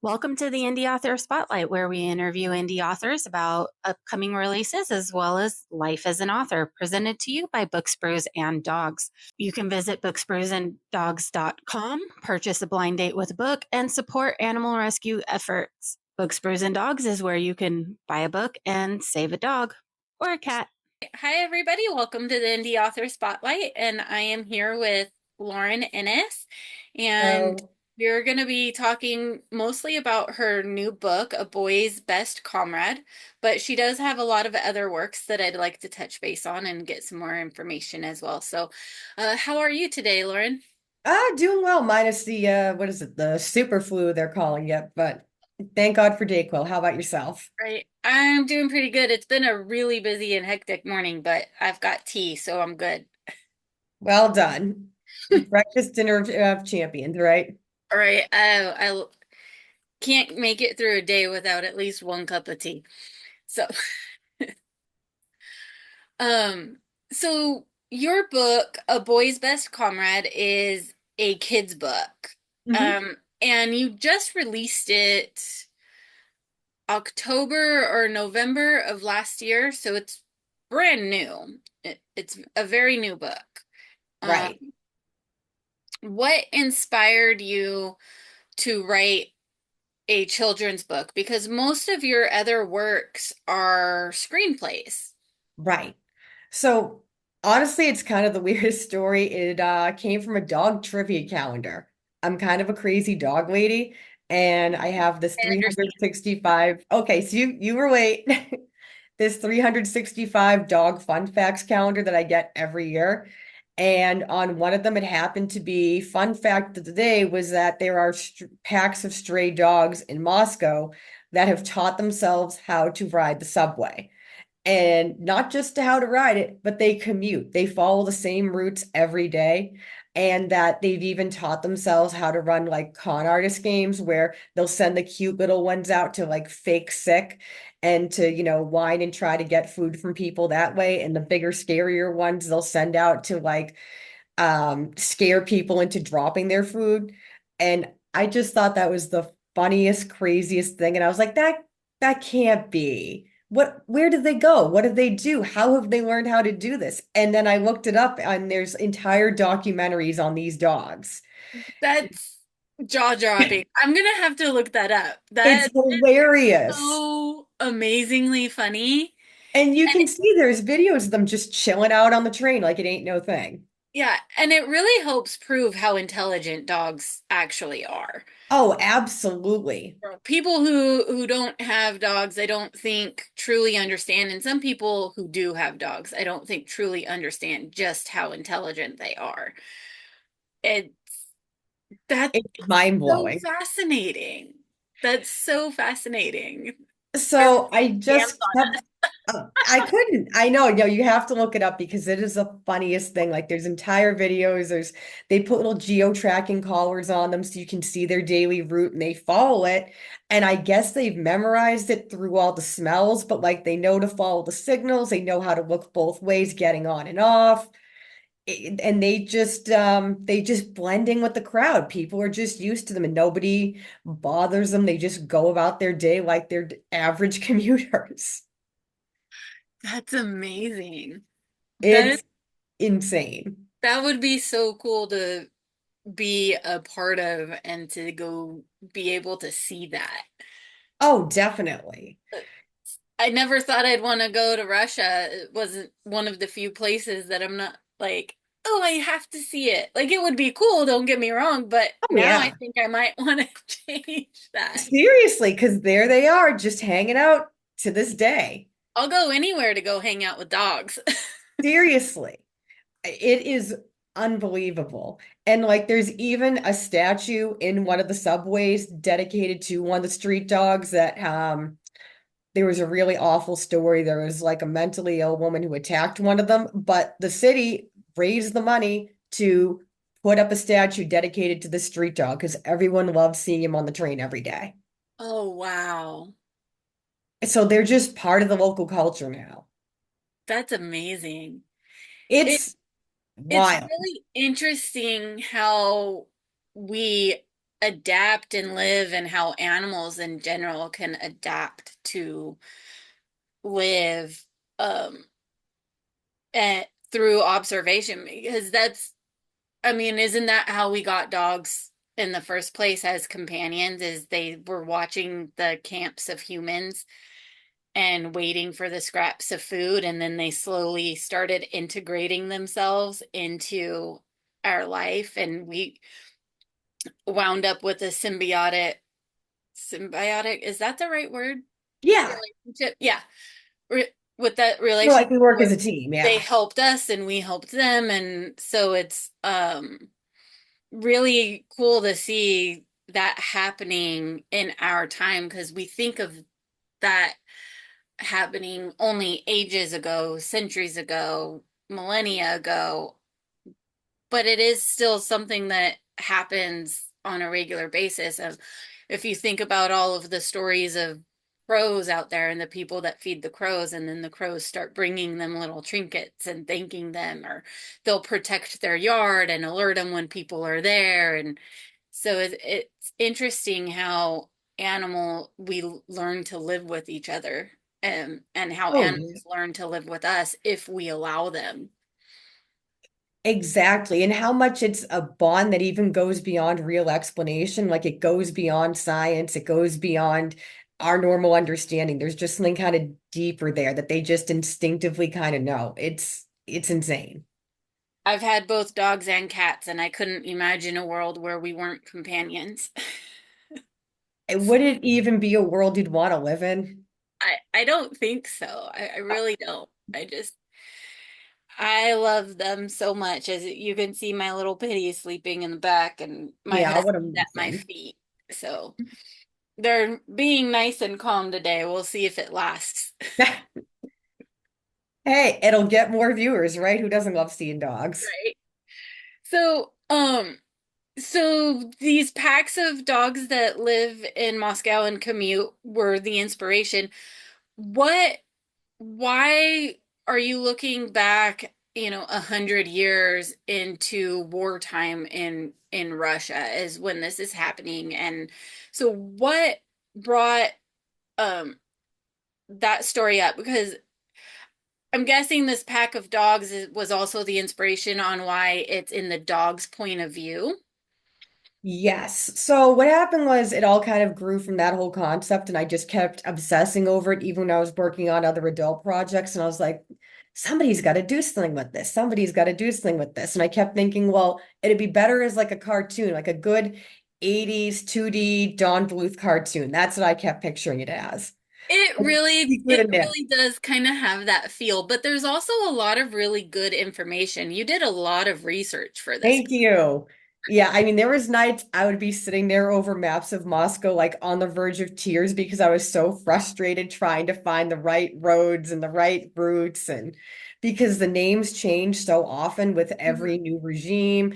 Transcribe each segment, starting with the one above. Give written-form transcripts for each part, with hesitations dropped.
Welcome to the Indie Author Spotlight, where we interview indie authors about upcoming releases as well as life as an author, presented to you by Books, Brews, and Dogs. You can visit booksbrewsanddogs.com, purchase a blind date with a book, and support animal rescue efforts. Books, Brews, and Dogs is where you can buy a book and save a dog or a cat. Hi, everybody. Welcome to the Indie Author Spotlight, and I am here with Lauren Ennis, and So, we're going to be talking mostly about her new book, A Boy's Best Comrade, but she does have a lot of other works that I'd like to touch base on and get some more information as well. So, how are you today, Lauren? doing well, minus the what is it, the super flu they're calling it, but thank God for Dayquil. How about yourself? Right. I'm doing pretty good. It's been a really busy and hectic morning, but I've got tea, so I'm good. Well done. Breakfast, dinner of champions, right? All right. I can't make it through a day without at least one cup of tea. So, um, so your book, A Boy's Best Comrade, is a kid's book. Hmm. And you just released it October or November of last year, so it's brand new. It's a very new book. Um, Right. what inspired you to write a children's book? Because most of your other works are screenplays. Right. So honestly, it's kind of the weirdest story. It came from a dog trivia calendar. I'm kind of a crazy dog lady, and I have this I understand. 365. Okay, so you were late. This 365 dog fun facts calendar that I get every year. And on one of them, it happened to be fun fact of the day was that there are packs of stray dogs in Moscow that have taught themselves how to ride the subway, and not just to how to ride it, but they commute. They follow the same routes every day. And that they've even taught themselves how to run like con artist games where they'll send the cute little ones out to like fake sick and to, whine and try to get food from people that way. And the bigger, scarier ones they'll send out to like scare people into dropping their food. And I just thought that was the funniest, craziest thing. And I was like, that can't be. Where did they go? What did they do? How have they learned how to do this? And then I looked it up and there's entire documentaries on these dogs. That's jaw-dropping. I'm gonna have to look that up. It's That hilarious. so amazingly funny. And you And can see there's videos of them just chilling out on the train like it ain't no thing. yeah, and it really helps prove how intelligent dogs actually are. Oh, absolutely. People who don't have dogs, I don't think truly understand, and some people who do have dogs, I don't think truly understand just how intelligent they are. It's that's It's mind so blowing. fascinating. That's so fascinating. I really So I hands just on kept, I couldn't. I know, you have to look it up because it is the funniest thing. Like there's entire videos, they put little geo-tracking collars on them so you can see their daily route and they follow it. And I guess they've memorized it through all the smells, but like they know to follow the signals, they know how to look both ways, getting on and off. And they just blending with the crowd. People are just used to them and nobody bothers them. They just go about their day like they're average commuters. That's amazing. That It's insane. that would be so cool to be a part of and to go be able to see that. Oh, definitely. I never thought I'd want to go to Russia. It wasn't one of the few places that I'm not like, oh, I have to see it. Like it would be cool, don't get me wrong, but Oh, now I yeah. think I might want to change that. Seriously, because there they are just hanging out to this day. I'll go anywhere to go hang out with dogs. Seriously. It is unbelievable. And like there's even a statue in one of the subways dedicated to one of the street dogs that there was a really awful story. There was like a mentally ill woman who attacked one of them, but the city raised the money to put up a statue dedicated to the street dog because everyone loves seeing him on the train every day. Oh, wow. So they're just part of the local culture now. That's amazing. It It's it's wild. really interesting how we adapt and live and how animals in general can adapt to live um and through observation because that's I mean, isn't that how we got dogs in the first place as companions is they were watching the camps of humans and waiting for the scraps of food and then they slowly started integrating themselves into our life and we wound up with a symbiotic is that the right word Yeah. relationship yeah with that Well, relationship like we work where as a team. they Yeah. helped us and we helped them and so it's really cool to see that happening in our time because we think of that happening only ages ago, centuries ago, millennia ago, but it is still something that happens on a regular basis. Of if you think about all of the stories of crows out there and the people that feed the crows, and then the crows start bringing them little trinkets and thanking them, or they'll protect their yard and alert them when people are there. And so it's interesting how animal we learn to live with each other and how Oh, animals yeah. learn to live with us if we allow them. Exactly. And how much it's a bond that even goes beyond real explanation. Like it goes beyond science, it goes beyond our normal understanding. There's just something kind of deeper there that they just instinctively kind of know. It's insane. I've had both dogs and cats, and I couldn't imagine a world where we weren't companions. And would it even be a world you'd want to live in? I don't think so. I really don't. I love them so much. As you can see, my little pitty is sleeping in the back, and my Yeah, what a husband's at my mountain. feet. So they're being nice and calm today. We'll see if it lasts. Hey, it'll get more viewers, right? Who doesn't love seeing dogs? Right. So, so these packs of dogs that live in Moscow and commute were the inspiration. What, why are you looking back, 100 years into wartime in Russia is when this is happening? And so what brought um that story up? Because I'm guessing this pack of dogs was also the inspiration on why it's in the dog's point of view. Yes. So what happened was it all kind of grew from that whole concept, and I just kept obsessing over it, even when I was working on other adult projects. And I was like, somebody's got to do something with this. Somebody's got to do something with this. And I kept thinking, well, it'd be better as like a cartoon, like a good 80s 2D Don Bluth cartoon. That's what I kept picturing it as. It And really, be good it in it. really does kind of have that feel, but there's also a lot of really good information. You did a lot of research for this. Thank you. Yeah, I mean, there was nights I would be sitting there over maps of Moscow, like on the verge of tears because I was so frustrated trying to find the right roads and the right routes, and because the names change so often with Mhm. every new regime,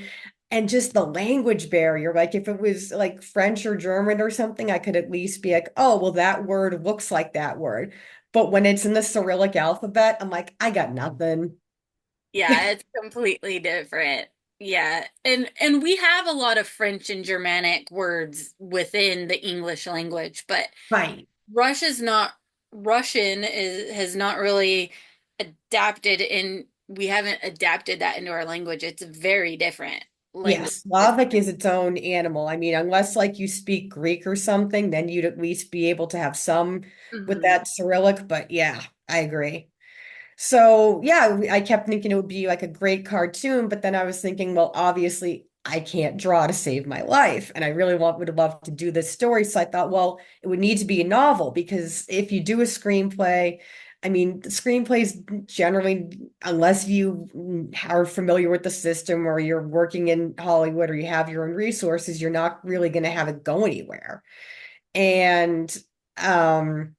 and just the language barrier. Like if it was like French or German or something, I could at least be like, oh, well, that word looks like that word. But when it's in the Cyrillic alphabet, I'm like, I got nothing. Yeah, it's completely different. Yeah. And we have a lot of French and Germanic words within the English language, but Right. Russia's not Russian is has not really adapted in we haven't adapted that into our language. It's a very different language. Yes, Slavic is its own animal. I mean, unless like you speak Greek or something, then you'd at least be able to have some with Mhm. that Cyrillic. But yeah, I agree. So yeah, I kept thinking it would be like a great cartoon, but then I was thinking, well, obviously I can't draw to save my life, and I really would love to do this story. So I thought, well, it would need to be a novel because if you do a screenplay, I mean, the screenplays generally, unless you are familiar with the system or you're working in Hollywood or you have your own resources, you're not really going to have it go anywhere. And um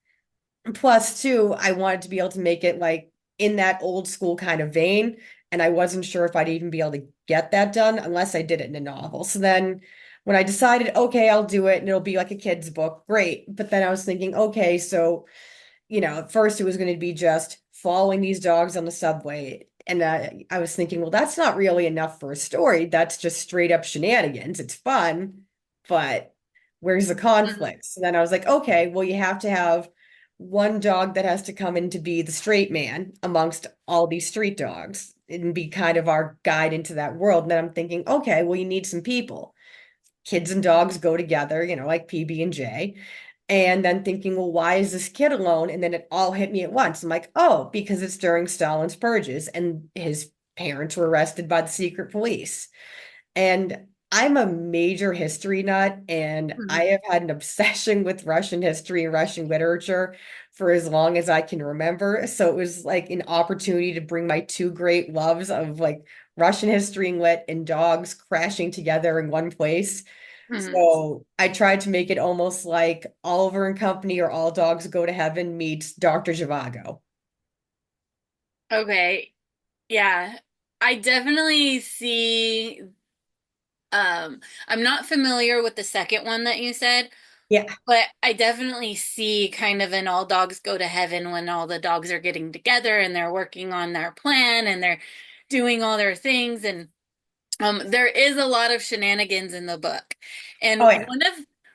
plus, too, I wanted to be able to make it like in that old school kind of vein. And I wasn't sure if I'd even be able to get that done unless I did it in a novel. So then when I decided, okay, I'll do it and it'll be like a kid's book, great. But then I was thinking, okay, so, at first it was going to be just following these dogs on the subway. And I was thinking, well, that's not really enough for a story. That's just straight up shenanigans. It's fun. but where's the Mhm. conflict? So then I was like, okay, well, you have to have one dog that has to come in to be the straight man amongst all these street dogs and be kind of our guide into that world. And then I'm thinking, okay, well, you need some people. Kids and dogs go together, like PB and J. And then thinking, well, why is this kid alone? And then it all hit me at once. I'm like, oh, because it's during Stalin's purges and his parents were arrested by the secret police. And I'm a major history nut, and I Mhm. have had an obsession with Russian history and Russian literature for as long as I can remember. So it was like an opportunity to bring my two great loves of like Russian history and lit and dogs crashing together in one place. Mhm. So I tried to make it almost like Oliver and Company or All Dogs Go to Heaven meets Dr. Zhivago. Okay. Yeah. I definitely see I'm not familiar with the second one that you said, Yeah. but I definitely see kind of an all dogs go to heaven when all the dogs are getting together and they're working on their plan and they're doing all their things and there is a lot of shenanigans in the book. Oh, And yeah.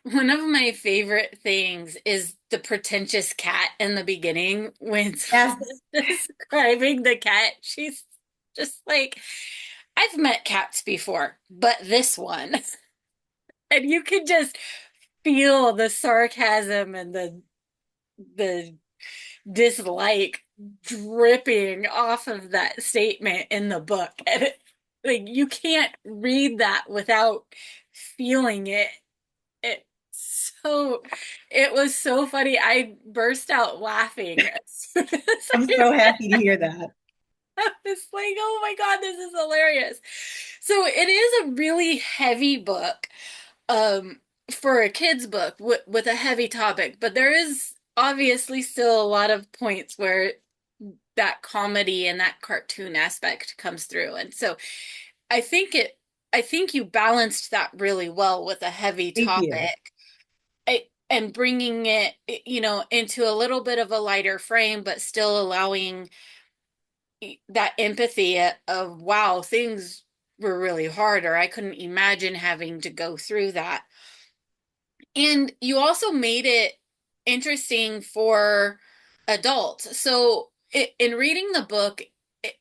one of my favorite things is the pretentious cat in the beginning when Yes. someone's describing the cat. She's just like, I've met cats before, but this one. And you can just feel the sarcasm and the dislike dripping off of that statement in the book. And like you can't read that without feeling it. It so it was so funny. I burst out laughing as soon as I'm I so read. happy to hear that. I was like, oh my God, this is hilarious. So it is a really heavy book, um, for a kid's book with a heavy topic, but there is obviously still a lot of points where that comedy and that cartoon aspect comes through. And so I think it, I think you balanced that really well with a heavy Thank you. topic and bringing it, into a little bit of a lighter frame, but still allowing that empathy of, wow, things were really hard, or I couldn't imagine having to go through that. And you also made it interesting for adults. So in reading the book, it,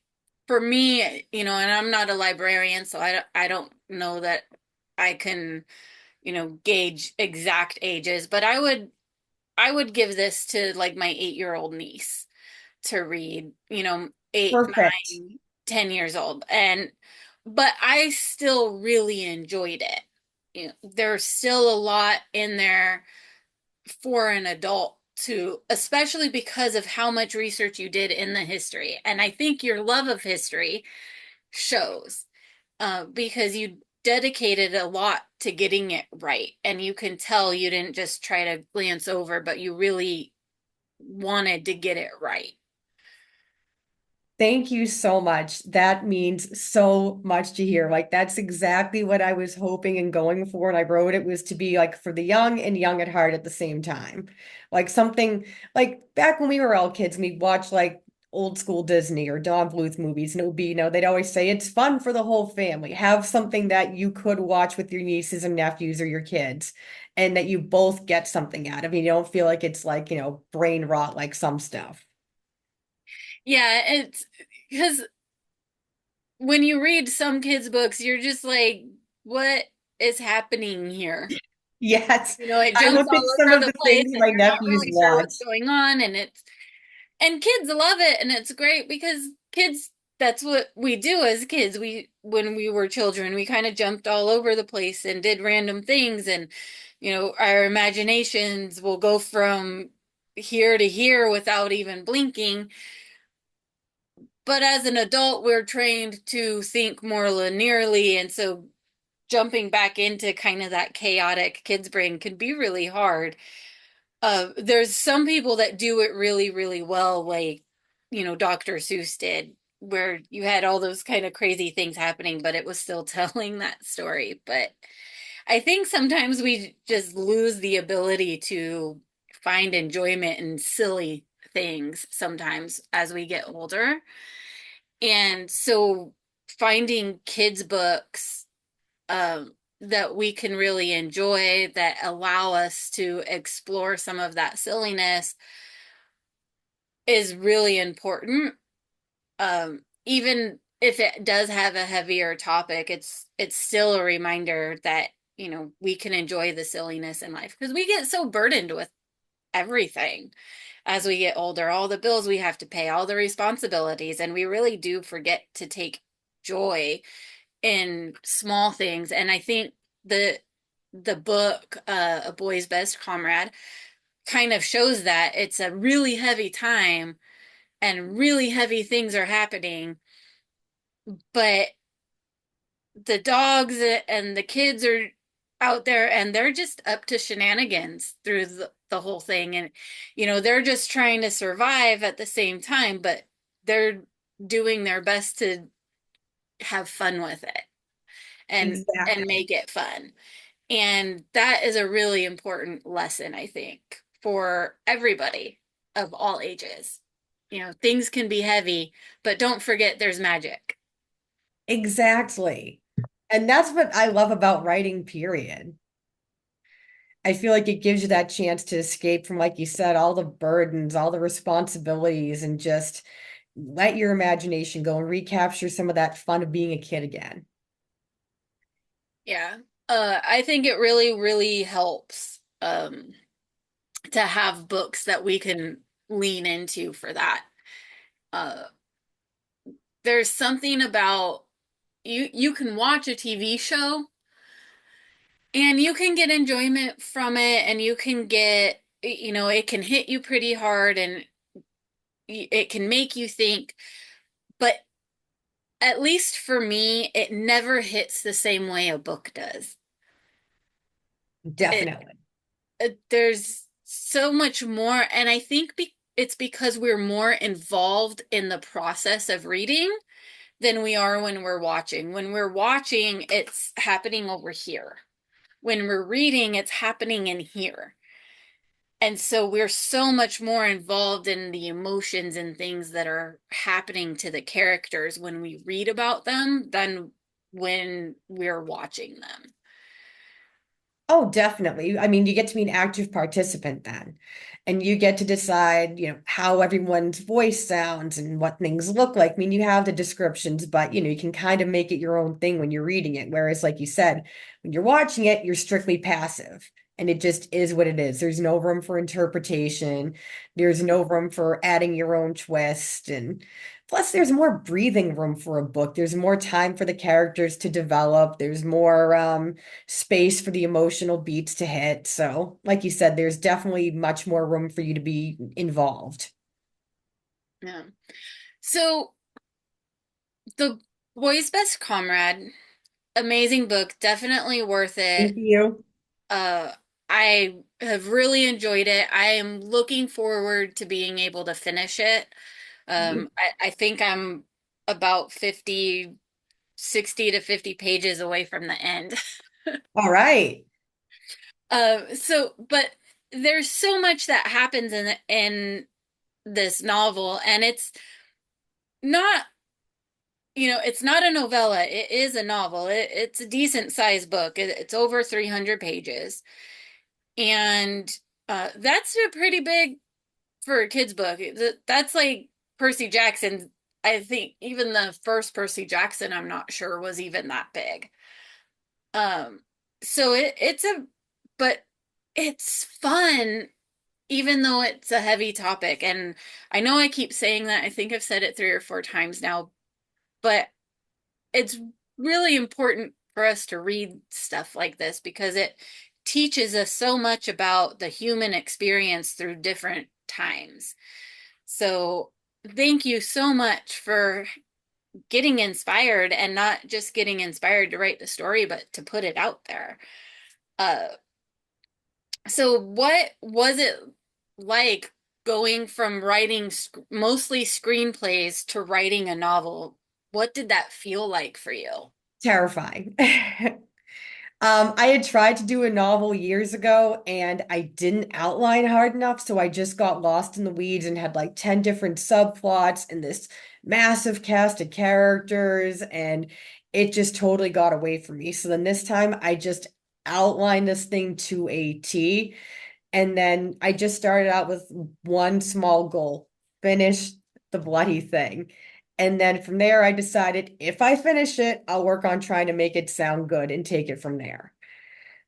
for me, and I'm not a librarian, so I don't know that I can, gauge exact ages, but I would give this to like my 8-year-old niece to read, eight, Perfect. 9, 10 years old. But I still really enjoyed it. There's still a lot in there for an adult to, especially because of how much research you did in the history. And I think your love of history shows, because you dedicated a lot to getting it right. And you can tell you didn't just try to glance over, but you really wanted to get it right. Thank you so much. That means so much to hear. Like that's exactly what I was hoping and going for. And I wrote it was to be like for the young and young at heart at the same time. Like something like back when we were all kids and we'd watch like old school Disney or Don Bluth movies, and it would be, they'd always say it's fun for the whole family. Have something that you could watch with your nieces and nephews or your kids, and that you both get something out of. You don't feel like it's like, brain rot like some stuff. Yeah, it's because when you read some kids' books, you're just like, what is happening here? Yes, It I jumps look at all some over of the the place things and my you're not nephews really sure watch. what's going on. And kids love it. And it's great because kids, that's what we do as kids. When we were children, we kind of jumped all over the place and did random things. And, our imaginations will go from here to here without even blinking. But as an adult, we're trained to think more linearly. And so jumping back into kind of that chaotic kid's brain can be really hard. There's some people that do it really, really well, like, Dr. Seuss did, where you had all those kind of crazy things happening, but it was still telling that story. But I think sometimes we just lose the ability to find enjoyment in silly things sometimes as we get older. And so finding kids' books, that we can really enjoy that allow us to explore some of that silliness is really important. Even if it does have a heavier topic, it's still a reminder that, we can enjoy the silliness in life because we get so burdened with everything as we get older, all the bills we have to pay, all the responsibilities, and we really do forget to take joy in small things. And I think the book, A Boy's Best Comrade, kind of shows that it's a really heavy time and really heavy things are happening, but the dogs and the kids are out there and they're just up to shenanigans through the whole thing. And, they're just trying to survive at the same time, but they're doing their best to have fun with it and Exactly. make it fun. And that is a really important lesson, I think, for everybody of all ages. Things can be heavy, but don't forget there's magic. Exactly. And that's what I love about writing, period. I feel like it gives you that chance to escape from, like you said, all the burdens, all the responsibilities, and just let your imagination go and recapture some of that fun of being a kid again. Yeah. I think it really, really helps to have books that we can lean into for that. Uh, there's something about you can watch a TV show and you can get enjoyment from it and you can get, it can hit you pretty hard and it can make you think, but at least for me, it never hits the same way a book does. It Definitely. there's so much more, and I think it's because we're more involved in the process of reading than we are when we're watching. When we're watching, it's happening over here. When we're reading, it's happening in here. And so we're so much more involved in the emotions and things that are happening to the characters when we read about them than when we're watching them. Oh, definitely. I mean, you get to be an active participant then, and you get to decide, how everyone's voice sounds and what things look like. I mean, you have the descriptions, but you can kind of make it your own thing when you're reading it. Whereas, like you said, when you're watching it, you're strictly passive, and it just is what it is. There's no room for interpretation. There's no room for adding your own twist, and plus, there's more breathing room for a book. There's more time for the characters to develop. There's more space for the emotional beats to hit. So, like you said, there's definitely much more room for you to be involved. Yeah. So the Boy's Best Comrade, amazing book, definitely worth it. Thank you. Uh, I have really enjoyed it. I am looking forward to being able to finish it. I think I'm about 60 to 50 pages away from the end. All right. But there's so much that happens in this novel, and not, it's not a novella. It is a novel. It's a decent sized book. It's over 300 pages. And that's a pretty big for a kid's book. That's like Percy Jackson. I think even the first Percy Jackson, I'm not sure was even that big. Um, so but it's fun, even though it's a heavy topic. And I know I keep saying that. I think I've said it 3 or 4 times now, but it's really important for us to read stuff like this because it teaches us so much about the human experience through different times. So, thank you so much for getting inspired and not just getting inspired to write the story, but to put it out there. Uh, so what was it like going from writing mostly screenplays to writing a novel? What did that feel like for you? Terrifying. I had tried to do a novel years ago and I didn't outline hard enough, so I just got lost in the weeds and had like 10 different subplots and this massive cast of characters, and it just totally got away from me. So then this time I just outlined this thing to a T. And then I just started out with one small goal, finish the bloody thing. And then from there, I decided if I finish it, I'll work on trying to make it sound good and take it from there.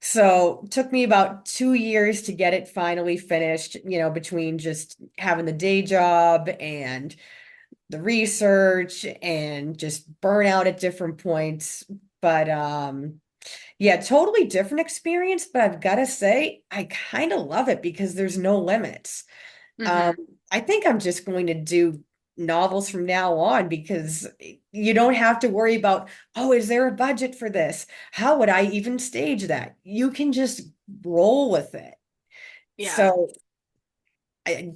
So it took me about 2 years to get it finally finished, between just having the day job and the research and just burnout at different points. But yeah, totally different experience, but I've got to say, I kind of love it because there's no limits. Um, Hmm. I think I'm just going to do novels from now on because you don't have to worry about, oh, is there a budget for this? How would I even stage that? You can just roll with it. Yeah. So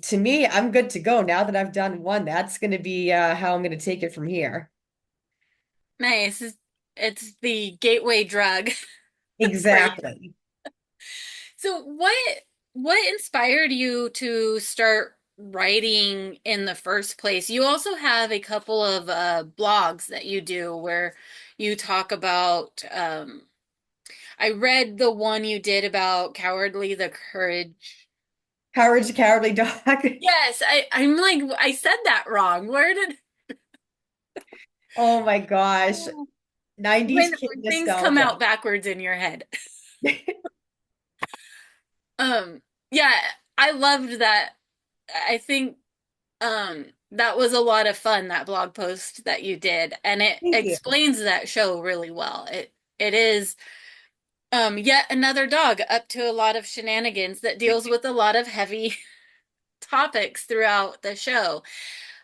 to me, I'm good to go now that I've done one. That's going to be how I'm going to take it from here. Nice. It's the gateway drug for you. Exactly. So what inspired you to start writing in the first place? You also have a couple of blogs that you do where you talk about I read the one you did about Cowardly the Courage. Courage the Cowardly Dog. Yes, I'm like I said that wrong. Where did Oh my gosh. 90s kid when things come nostalgia. out backwards in your head? Um, yeah, I loved that. I think that was a lot of fun, that blog post that you did, and it Thank you. explains that show really well. It is yet another dog up to a lot of shenanigans that deals with a lot of heavy topics throughout the show.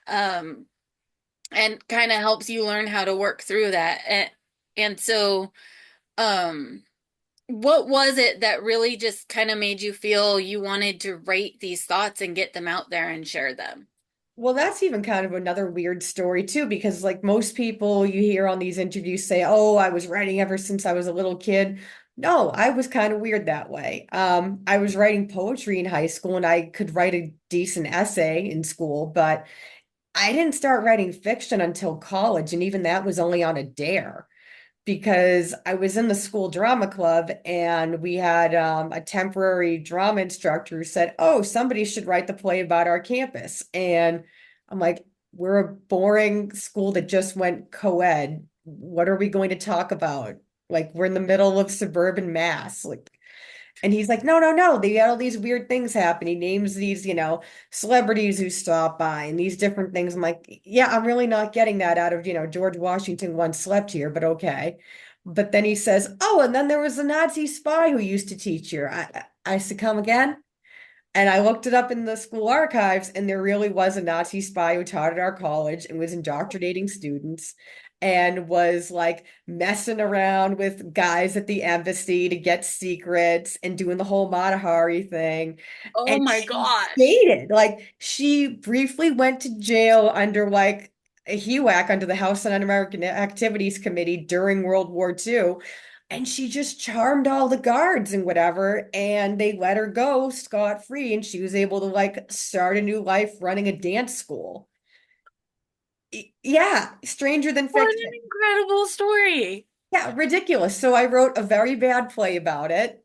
Um and kind of helps you learn how to work through that. And so um what was it that really just kind of made you feel you wanted to write these thoughts and get them out there and share them? Well, that's even kind of another weird story too, because like most people you hear on these interviews say, "Oh, I was writing ever since I was a little kid." No, I was kind of weird that way. I was writing poetry in high school and I could write a decent essay in school, but I didn't start writing fiction until college, and even that was only on a dare because I was in the school drama club and we had a temporary drama instructor who said, "Oh, somebody should write the play about our campus." And I'm like, "We're a boring school that just went co-ed. What are we going to talk about? Like, we're in the middle of suburban Mass. Like, and he's like, no, no, no. They got all these weird things happen. He names these, celebrities who stop by and these different things. I'm like, yeah, I'm really not getting that out of, George Washington once slept here, but okay. But then he says, oh, and then there was a Nazi spy who used to teach here. I said, come again? And I looked it up in the school archives, and there really was a Nazi spy who taught at our college and was indoctrinating students and was like messing around with guys at the embassy to get secrets and doing the whole Mata Hari thing. Oh And my she gosh. stated, like, she briefly went to jail under like a HUAC under the House on Un-American Activities Committee during World War II, and she just charmed all the guards and whatever, and they let her go scot-free, and she was able to like start a new life running a dance school. Yeah, stranger than What an fiction. incredible story. Yeah, ridiculous. So I wrote a very bad play about it.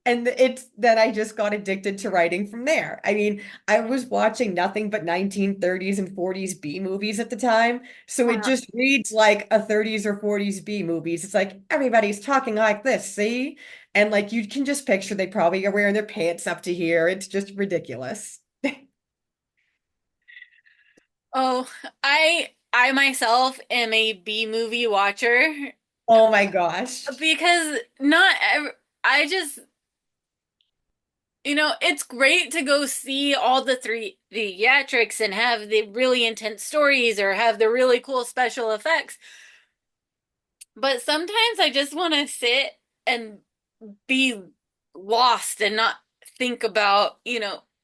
And it's then I just got addicted to writing from there. I mean, I was watching nothing but 1930s and 40s B movies at the time. So it Uh, just reads like a 30s or 40s B movies. It's like everybody's talking like this, see? And like you can just picture they probably are wearing their pants up to here. It's just ridiculous. oh, I myself am a B movie watcher Oh my gosh. because not ev I just it's great to go see all the three theatrics and have the really intense stories or have the really cool special effects. But sometimes I just want to sit and be lost and not think about,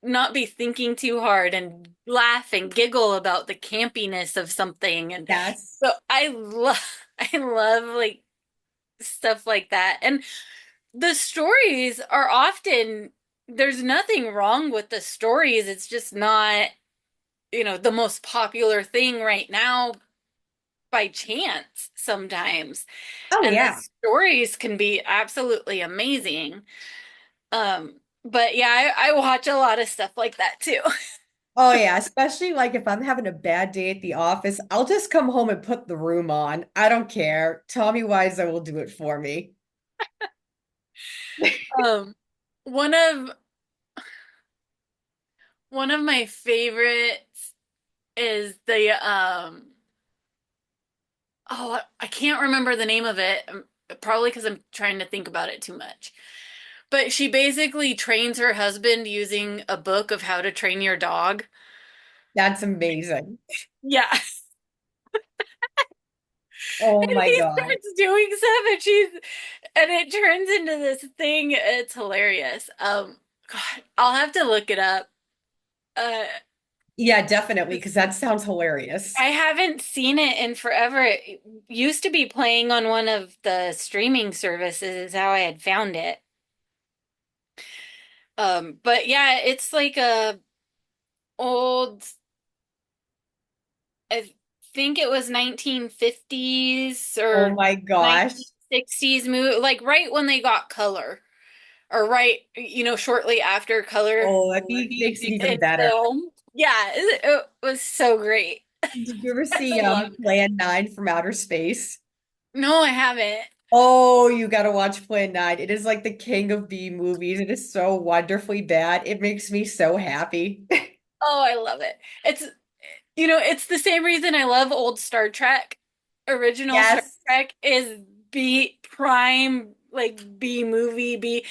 not be thinking too hard and laugh and giggle about the campiness of something. And Yes. so I love, I love like stuff like that. And the stories are often, there's nothing wrong with the stories. It's just not, the most popular thing right now by chance sometimes. Oh And the yeah. stories can be absolutely amazing. But yeah, I watch a lot of stuff like that too. Oh yeah, especially like if I'm having a bad day at the office, I'll just come home and put the room on. I don't care. Tommy Wiseau will do it for me. Um, one of one of my favorites is the oh, I can't remember the name of it. Probably because I'm trying to think about it too much. But she basically trains her husband using a book of how to train your dog. That's amazing. Yeah. Oh And my he God. starts doing stuff and it turns into this thing. It's hilarious. God, I'll have to look it up. Uh, Yeah, definitely, because that sounds hilarious. I haven't seen it in forever. It used to be playing on one of the streaming services, is how I had found it. But yeah, it's like a old, I think it was 1950s Oh or my gosh. 1960s movie, like right when they got color, or right, shortly after color Oh, that makes it even in better. film. Yeah, it was so great. Did you ever I see loved it. Plan 9 from Outer Space? No, I haven't. Oh, you gotta watch Plan 9. It is like the king of B movies. It is so wonderfully bad. It makes me so happy. Oh, I love it. It's the same reason I love old Star Trek. Original Star Yes. Trek is B prime, like B movie, B.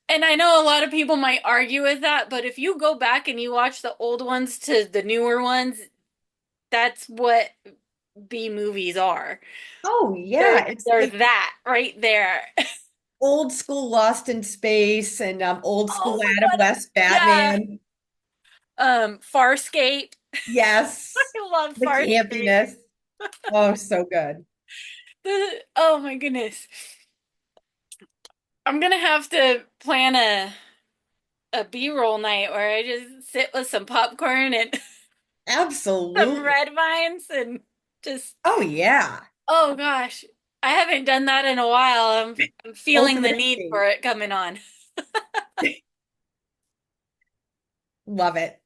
And I know a lot of people might argue with that, but if you go back and you watch the old ones to the newer ones, that's what B movies are. Oh They're yeah, it's they're like that right there. old school Lost in Space and old school Oh my Adam God. West Yeah. Batman. Farscape. Yes. I love The Farscape. campiness. Oh, so good. Oh my goodness. I'm gonna have to plan a B-roll night where I just sit with some popcorn and some Absolutely. red vines and just Oh yeah. oh gosh. I haven't done that in a while. I'm feeling the Ultimate need escape. for it coming on. Love it.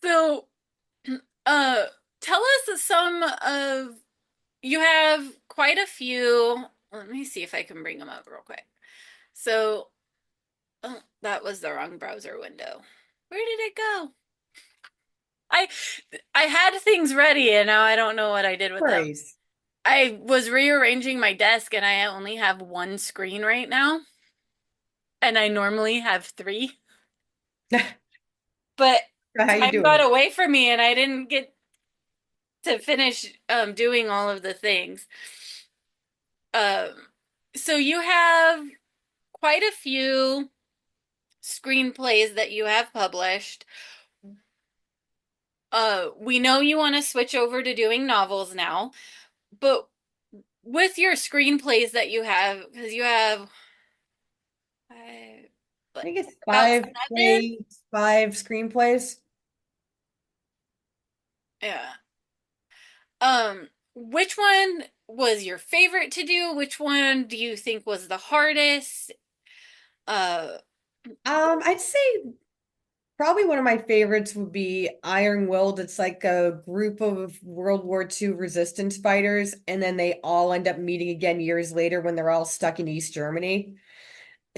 So, uh, tell us some of you have quite a few. Let me see if I can bring them up real quick. So, oh, that was the wrong browser window. Where did it go? I I had things ready and now I don't know what I did with them. Worries. I was rearranging my desk and I only have one screen right now, and I normally have three, but How you time doing got it? away from me and I didn't get to finish doing all of the things. Um, so you have quite a few screenplays that you have published. We know you want to switch over to doing novels now, but with your screenplays that you have, because you have I like think it's about five seven. plays, five screenplays. Yeah. Which one was your favorite to do? Which one do you think was the hardest? Uh, I'd say probably one of my favorites would be Iron Willed. It's like a group of World War II resistance fighters, and then they all end up meeting again years later when they're all stuck in East Germany.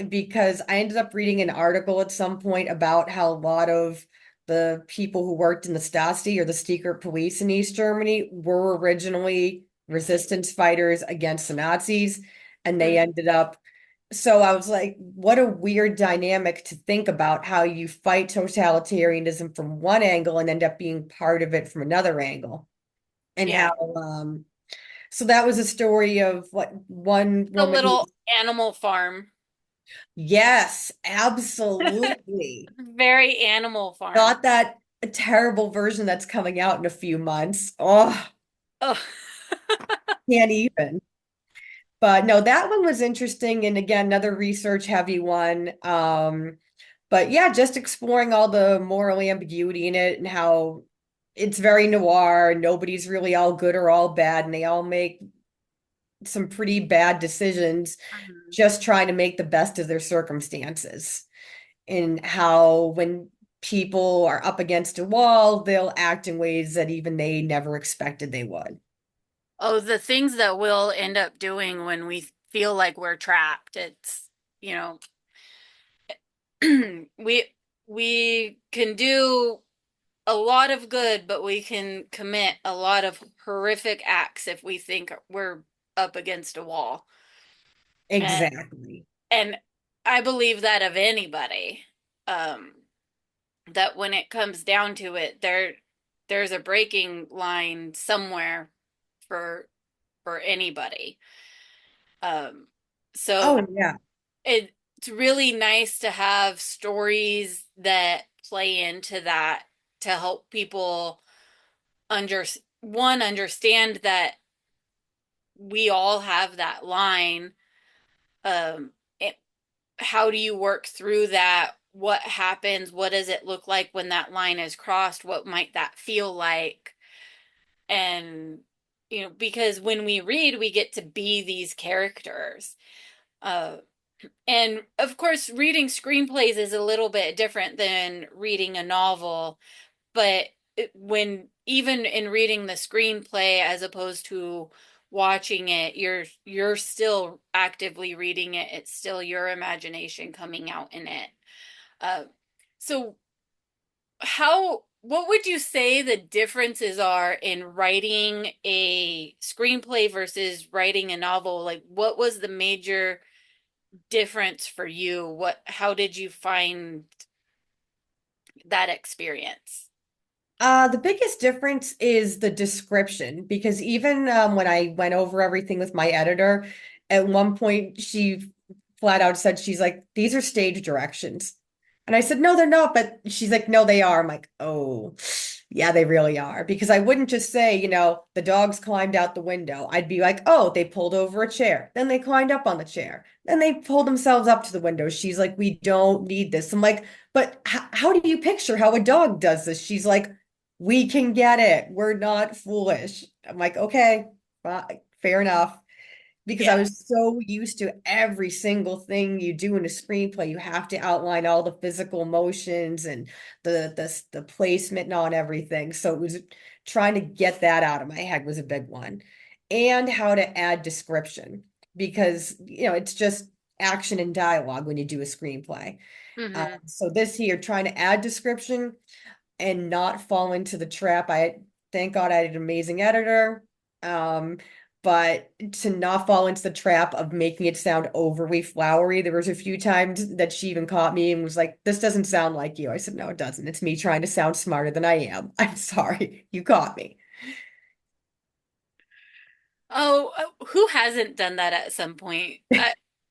Because I ended up reading an article at some point about how a lot of the people who worked in the Stasi or the secret police in East Germany were originally resistance fighters against the Nazis, and they mm, ended up. So I was like, what a weird dynamic to think about how you fight totalitarianism from one angle and end up being part of it from another angle. And yeah, how so that was a story of what one the woman who little Animal Farm, yes, absolutely. very Animal Farm. Not that a terrible version that's coming out in a few months. Oh, Oh, can't even. But no, that one was interesting. And again, another research heavy one. But yeah, just exploring all the moral ambiguity in it and how it's very noir. Nobody's really all good or all bad, and they all make some pretty bad decisions Mhm. just trying to make the best of their circumstances. And how when people are up against a wall, they'll act in ways that even they never expected they would. Oh, the things that we'll end up doing when we feel like we're trapped. It's, you know, we we can do a lot of good, but we can commit a lot of horrific acts if we think we're up against a wall. And Exactly. and I believe that of anybody. Um, that when it comes down to it, there's a breaking line somewhere for anybody. Um, so Oh, yeah. it's really nice to have stories that play into that to help people under understand that we all have that line. It, how do you work through that? What happens? What does it look like when that line is crossed? What might that feel like? And because when we read, we get to be these characters. Uh, and of course, reading screenplays is a little bit different than reading a novel, but when even in reading the screenplay as opposed to watching it, you're still actively reading it. It's still your imagination coming out in it. Uh, so what would you say the differences are in writing a screenplay versus writing a novel? Like, what was the major difference for you? How did you find that experience? The biggest difference is the description because even when I went over everything with my editor, at one point she flat out said, she's like, these are stage directions. And I said, no, they're not. But she's like, no, they are. I'm like, oh, yeah, they really are. Because I wouldn't just say, the dogs climbed out the window. I'd be like, oh, they pulled over a chair. Then they climbed up on the chair. Then they pulled themselves up to the window. She's like, we don't need this. I'm like, but how do you picture how a dog does this? She's like, we can get it. We're not foolish. I'm like, okay, fair enough. Because I Yeah. was so used to every single thing you do in a screenplay, you have to outline all the physical motions and the placement and on everything. So it was trying to get that out of my head was a big one. And how to add description because it's just action and dialogue when you do a screenplay. Hmm. So this here, trying to add description and not fall into the trap. I thank God I had an amazing editor. But to not fall into the trap of making it sound overly flowery. There was a few times that she even caught me and was like, this doesn't sound like you. I said, no, it doesn't. It's me trying to sound smarter than I am. I'm sorry. You caught me. Oh, who hasn't done that at some point?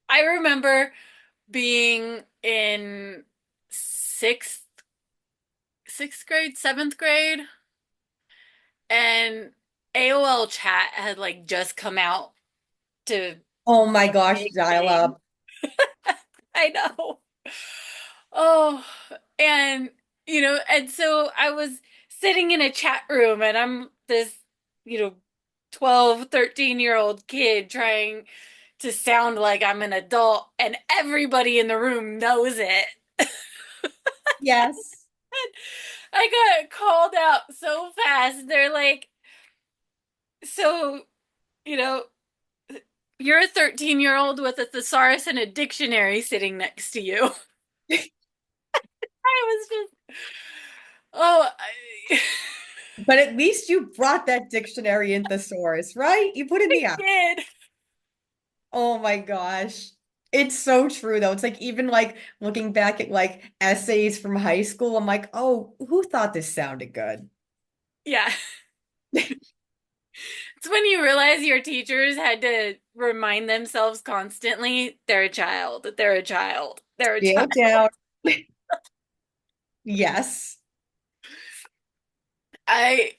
I remember being in sixth sixth grade, seventh grade, and AOL chat had like just come out to Oh my gosh, big dial thing. up. I know. Oh, and and so I was sitting in a chat room and I'm this, you know, 12, 13-year-old kid trying to sound like I'm an adult and everybody in the room knows it. Yes. I got called out so fast. They're like, so, you know, you're a 13-year-old with a thesaurus and a dictionary sitting next to you. I was just, oh, But at least you brought that dictionary and thesaurus, right? You put in I the effort. did. Oh my gosh. It's so true though. It's like even like looking back at like essays from high school, I'm like, oh, who thought this sounded good? Yeah. It's when you realize your teachers had to remind themselves constantly they're a child, they're a child, they're a Scale child. down. Yes. I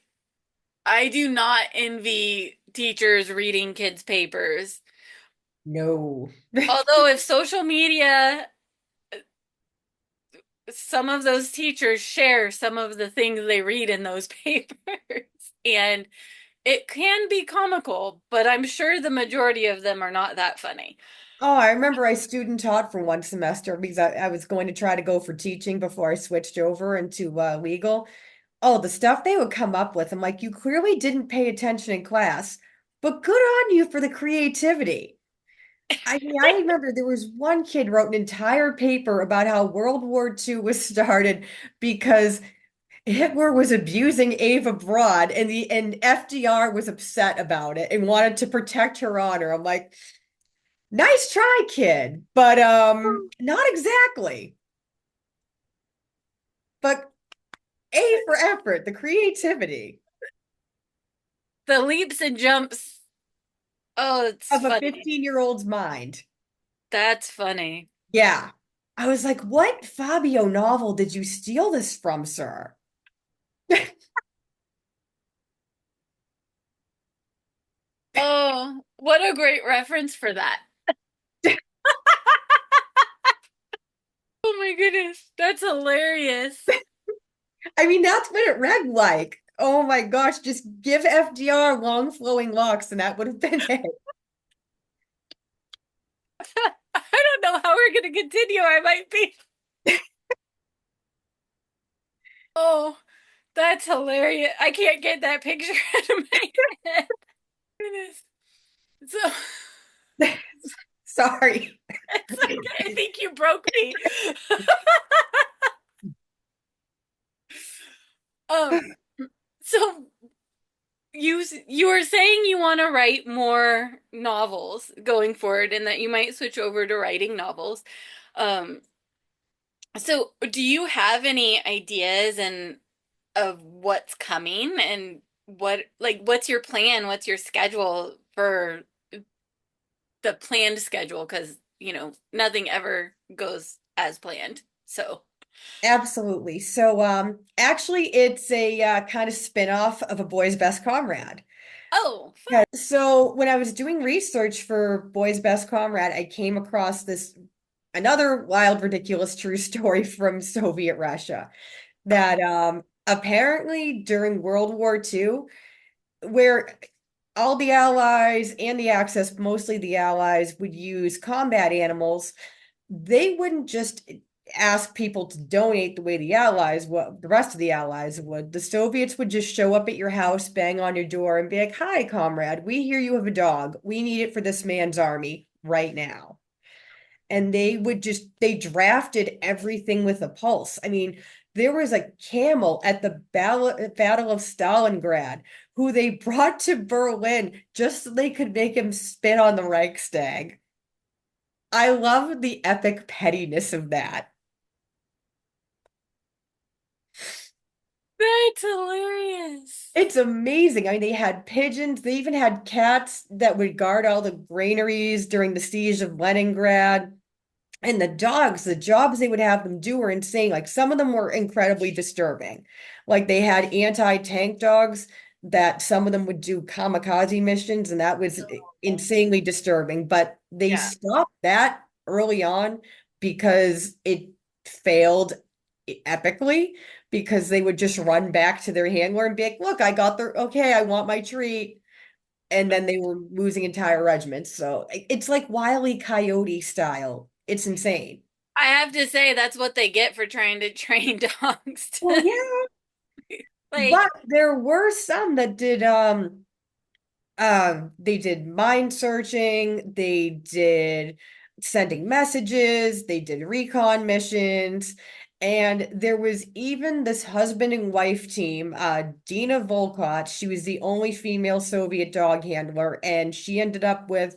I do not envy teachers reading kids' papers. No. Although if social media some of those teachers share some of the things they read in those papers. And it can be comical, but I'm sure the majority of them are not that funny. Oh, I remember I student taught for one semester because I was going to try to go for teaching before I switched over into legal. Oh, the stuff they would come up with. I'm like, you clearly didn't pay attention in class, but good on you for the creativity. I mean, I remember there was one kid wrote an entire paper about how World War II was started because Hitler was abusing Ava Braun and FDR was upset about it and wanted to protect her honor. I'm like, nice try, kid, but not exactly. But A for effort, the creativity The leaps and jumps. Oh, it's of a funny. 15-year-old's mind. That's funny. Yeah. I was like, what Fabio novel did you steal this from, sir? Oh, what a great reference for that. Oh my goodness. That's hilarious. I mean, that's what it read like. Oh my gosh, just give FDR long flowing locks and that would have been it. I don't know how we're going to continue. I might be. Oh, that's hilarious. I can't get that picture out of my head. Goodness. So, Sorry. it's okay. I think you broke me. Um, so you were saying you want to write more novels going forward and that you might switch over to writing novels. Um, so do you have any ideas and of what's coming and what's your plan? What's your schedule for the planned schedule? Because, nothing ever goes as planned. So, Absolutely. So, actually, it's a kind of spin-off of A Boy's Best Comrade. oh, Yeah. So, when I was doing research for Boy's Best Comrade, I came across this another wild, ridiculous true story from Soviet Russia that apparently during World War II, where all the Allies and the Axis, mostly the Allies, would use combat animals, they wouldn't just ask people to donate the way the Allies would, the rest of the Allies would. The Soviets would just show up at your house, bang on your door, and be like, "Hi, comrade, we hear you have a dog. We need it for this man's army right now." And they drafted everything with a pulse. I mean, there was a camel at the Battle of Stalingrad who they brought to Berlin just so they could make him spit on the Reichstag. I love the epic pettiness of that. that's hilarious. It's amazing. I mean, they had pigeons. They even had cats that would guard all the granaries during the siege of Leningrad. And the dogs, the jobs they would have them do were insane. Like some of them were incredibly disturbing. Like they had anti-tank dogs that some of them would do kamikaze missions, and that was Oh, insanely disturbing. But they yeah. stopped that early on because it failed epically, because they would just run back to their handler and be like, look, I got the okay, I want my treat. And then they were losing entire regiments. So it's like Wile E. Coyote style. It's insane. I have to say that's what they get for trying to train dogs Well, to yeah, like, but there were some that did they did mind searching, they did sending messages, they did recon missions, and there was even this husband and wife team, Dina Volkot. She was the only female Soviet dog handler, and she ended up with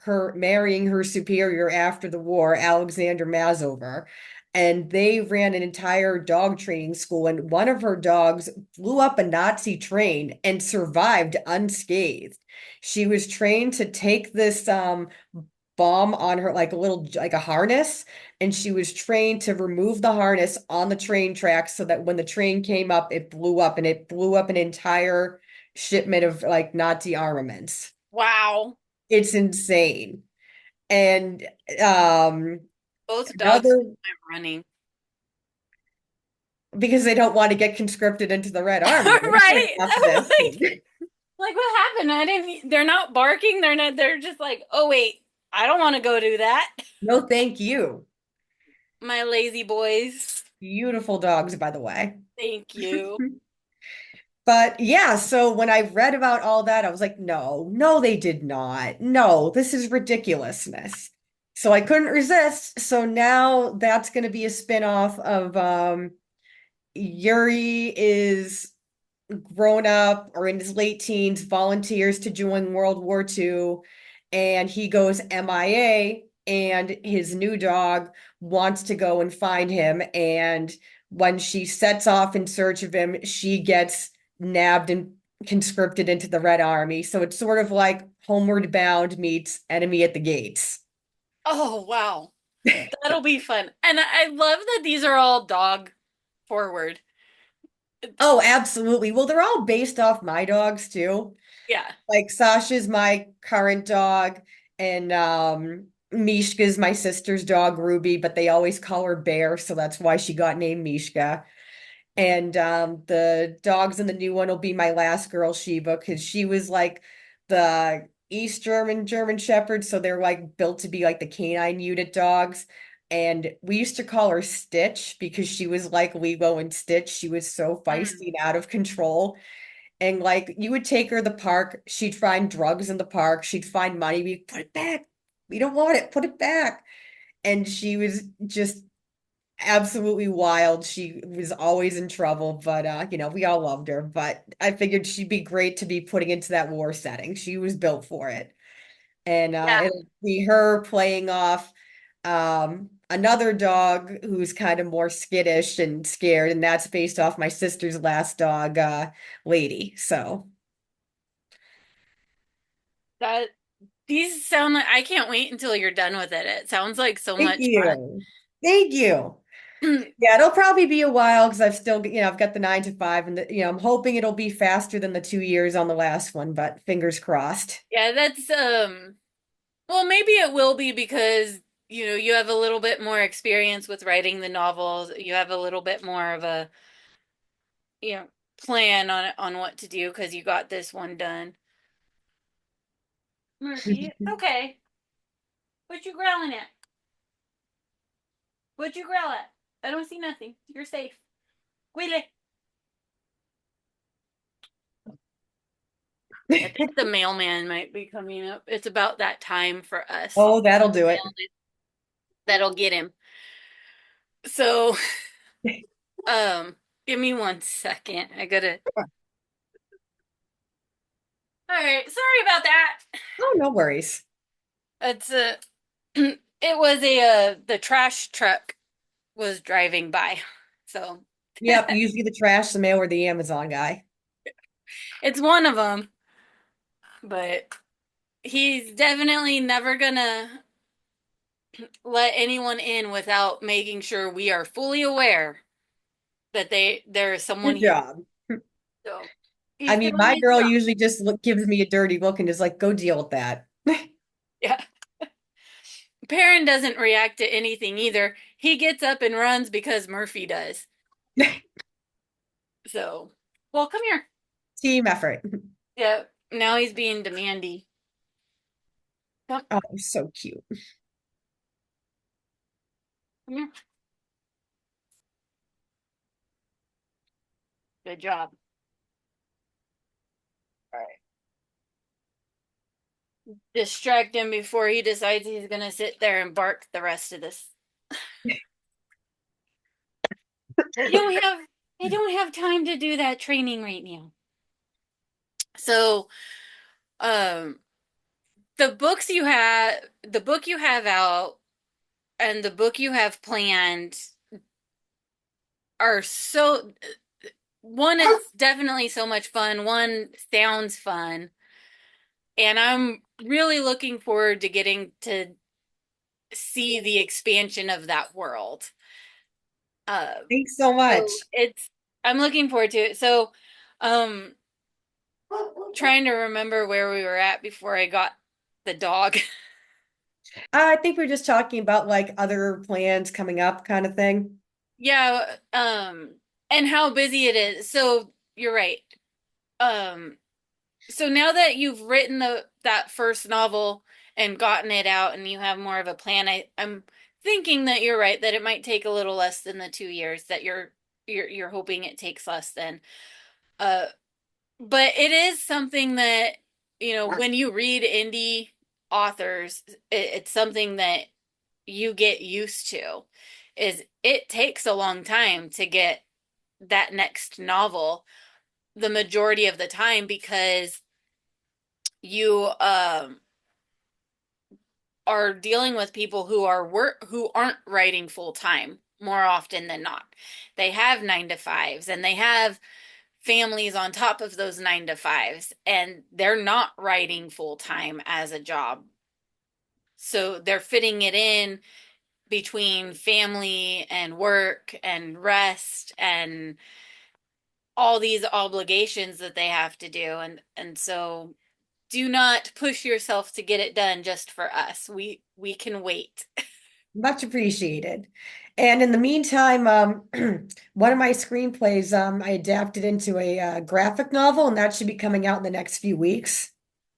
her marrying her superior after the war, Alexander Mazover. And they ran an entire dog training school, and one of her dogs blew up a Nazi train and survived unscathed. She was trained to take this bomb on her, like a little like a harness, and she was trained to remove the harness on the train tracks so that when the train came up, it blew up, and it blew up an entire shipment of like Nazi armaments. wow, It's insane. And um both dogs another went running. because they don't want to get conscripted into the Red Army. They're heading Right? after this. Like what happened? I didn't they're not barking, they're just like, "Oh wait, I don't want to go do that." No, thank you. My lazy boys. Beautiful dogs, by the way. Thank you. But yeah, so when I read about all that, I was like, no, no, they did not. No, this is ridiculousness. So I couldn't resist. So now that's going to be a spin-off of Yuri is grown up or in his late teens, volunteers to join World War II, and he goes MIA, and his new dog wants to go and find him. And when she sets off in search of him, she gets nabbed and conscripted into the Red Army. So it's sort of like Homeward Bound meets Enemy at the Gates. Oh, wow. That'll be fun. And I love that these are all dog forward. Oh, absolutely. Well, they're all based off my dogs too. Yeah. Like Sasha's my current dog, and Mishka's my sister's dog, Ruby, but they always call her Bear, so that's why she got named Mishka. And the dogs in the new one will be my last girl, Sheba, because she was like the East German Shepherd, so they're like built to be like the canine unit dogs. And we used to call her Stitch because she was like Lilo and Stitch. She was so Mm. feisty and out of control. And like you would take her to the park, she'd find drugs in the park, she'd find money, we put it back. We don't want it, put it back. And she was just absolutely wild. She was always in trouble, but we all loved her. But I figured she'd be great to be putting into that war setting. She was built for it. And Yeah. it'll be her playing off another dog who's kind of more skittish and scared, and that's based off my sister's last dog, Lady. So That these sound like I can't wait until you're done with it. It sounds like so thank much you. Thank you. fun. Yeah, it'll probably be a while because I've still, I've got the 9 to 5, and I'm hoping it'll be faster than the 2 years on the last one, but fingers crossed. Yeah, that's well, maybe it will be because you have a little bit more experience with writing the novels. You have a little bit more of a you know plan on what to do because you got this one done. Murphy, okay. What you growling at? What you growl at? I don't see nothing. You're safe. Wait. I think the mailman might be coming up. It's about that time for us. Oh, that'll do it. That'll get him. So, give me 1 second. I gotta. All right, sorry about that. Oh, no worries. It's a. It was the trash truck was driving by, so Yep, usually the trash, the mail, or the Amazon guy. it's one of them. But he's definitely never gonna let anyone in without making sure we are fully aware that there is someone Good here. job. So I he's mean, doing my his girl job. usually just gives me a dirty look and is like, go deal with that. Yeah. Perrin doesn't react to anything either. He gets up and runs because Murphy does. So, well, come here. Team effort. Yeah. Now he's being demandy. Come, Oh, so cute. come here. Good job. All right. Distract him before he decides he's gonna sit there and bark the rest of this. I don't have I don't have time to do that training right now. So, um, the book you have out, and the book you have planned are so. One is definitely so much fun. One sounds fun, and I'm really looking forward to getting to see the expansion of that world. Uh, Thanks so so much. I'm looking forward to it. So, um, trying to remember where we were at before I got the dog. I think we're just talking about like other plans coming up kind of thing. Yeah, and how busy it is. So you're right. Um, so now that you've written the that first novel and gotten it out and you have more of a plan, I'm thinking that you're right, that it might take a little less than the 2 years that you're hoping it takes less than. Uh, but it is something that, when you read indie authors, it's something that you get used to. Is it takes a long time to get that next novel the majority of the time because you are dealing with people who aren't writing full time more often than not. They have 9 to 5s and they have families on top of those 9 to 5s, and they're not writing full time as a job. So they're fitting it in between family and work and rest and all these obligations that they have to do, and so do not push yourself to get it done just for us. We can wait. Much appreciated. And in the meantime, one of my screenplays, I adapted into a graphic novel, and that should be coming out in the next few weeks.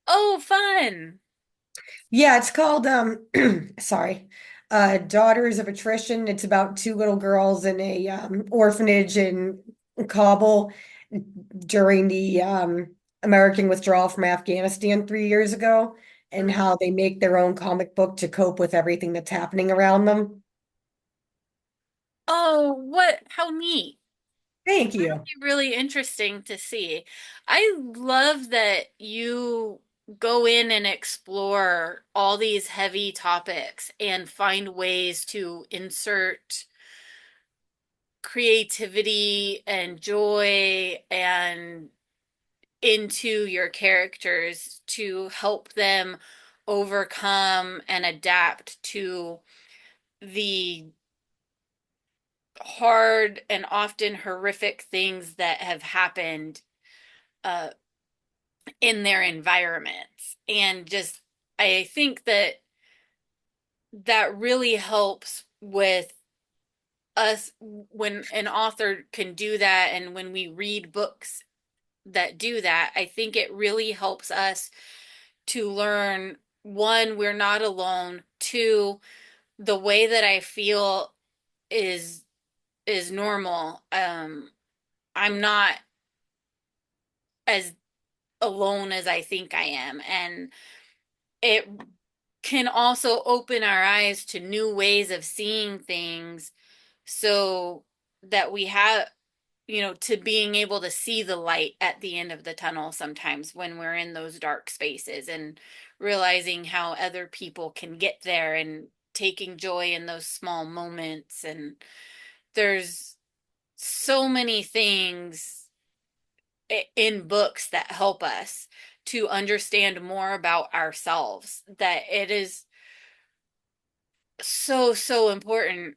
Oh, fun. Yeah, it's called sorry, Daughters of Attrition. It's about two little girls in a orphanage in Kabul during the American withdrawal from Afghanistan 3 years ago, and how they make their own comic book to cope with everything that's happening around them. Oh, how neat. Thank you. Really interesting to see. I love that you go in and explore all these heavy topics and find ways to insert creativity and joy and into your characters to help them overcome and adapt to the hard and often horrific things that have happened uh, in their environments. And just, I think that that really helps with us when an author can do that. And when we read books that do that, I think it really helps us to learn, one, we're not alone. Two, the way that I feel is is normal. I'm not as alone as I think I am. And it can also open our eyes to new ways of seeing things so that we have, to being able to see the light at the end of the tunnel sometimes when we're in those dark spaces, and realizing how other people can get there and taking joy in those small moments. And there's so many things in books that help us to understand more about ourselves, that it is so important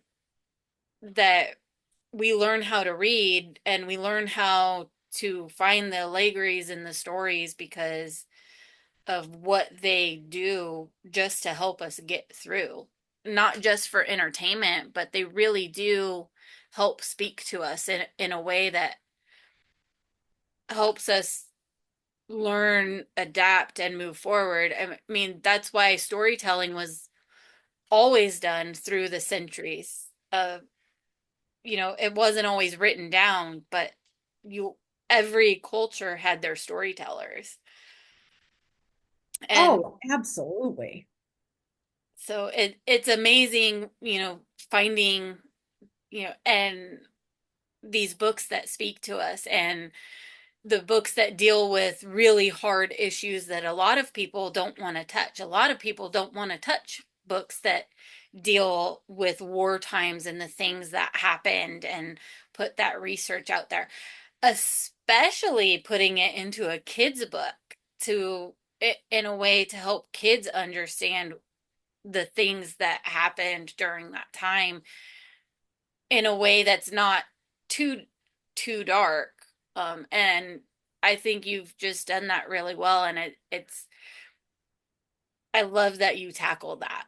that we learn how to read and we learn how to find the allegories in the stories because of what they do just to help us get through. Not just for entertainment, but they really do help speak to us in a way that helps us learn, adapt, and move forward. I mean, that's why storytelling was always done through the centuries. It wasn't always written down, but you every culture had their storytellers. And Oh, absolutely. so it's amazing, finding, and these books that speak to us, and the books that deal with really hard issues that a lot of people don't want to touch. A lot of people don't want to touch books that deal with war times and the things that happened and put that research out there, especially putting it into a kid's book to in a way to help kids understand the things that happened during that time in a way that's not too dark. And I think you've just done that really well, and it's I love that you tackled that.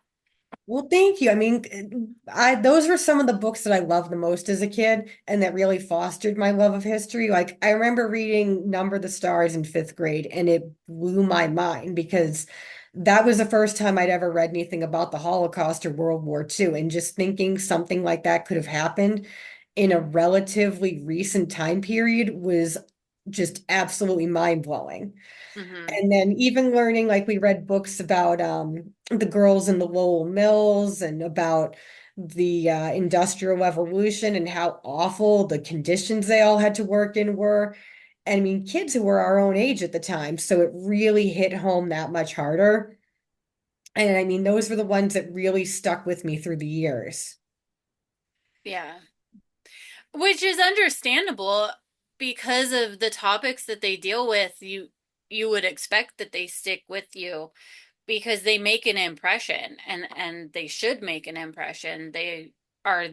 Well, thank you. I mean, I those were some of the books that I loved the most as a kid and that really fostered my love of history. Like I remember reading Number the Stars in fifth grade and it blew my mind because that was the first time I'd ever read anything about the Holocaust or World War II. And just thinking something like that could have happened in a relatively recent time period was just absolutely mind-blowing. Hmm. And then even learning, like we read books about the girls in the Lowell Mills and about the Industrial Revolution and how awful the conditions they all had to work in were. I mean, kids who were our own age at the time, so it really hit home that much harder. And I mean, those were the ones that really stuck with me through the years. Yeah. Which is understandable because of the topics that they deal with. You would expect that they stick with you because they make an impression, and they should make an impression. Are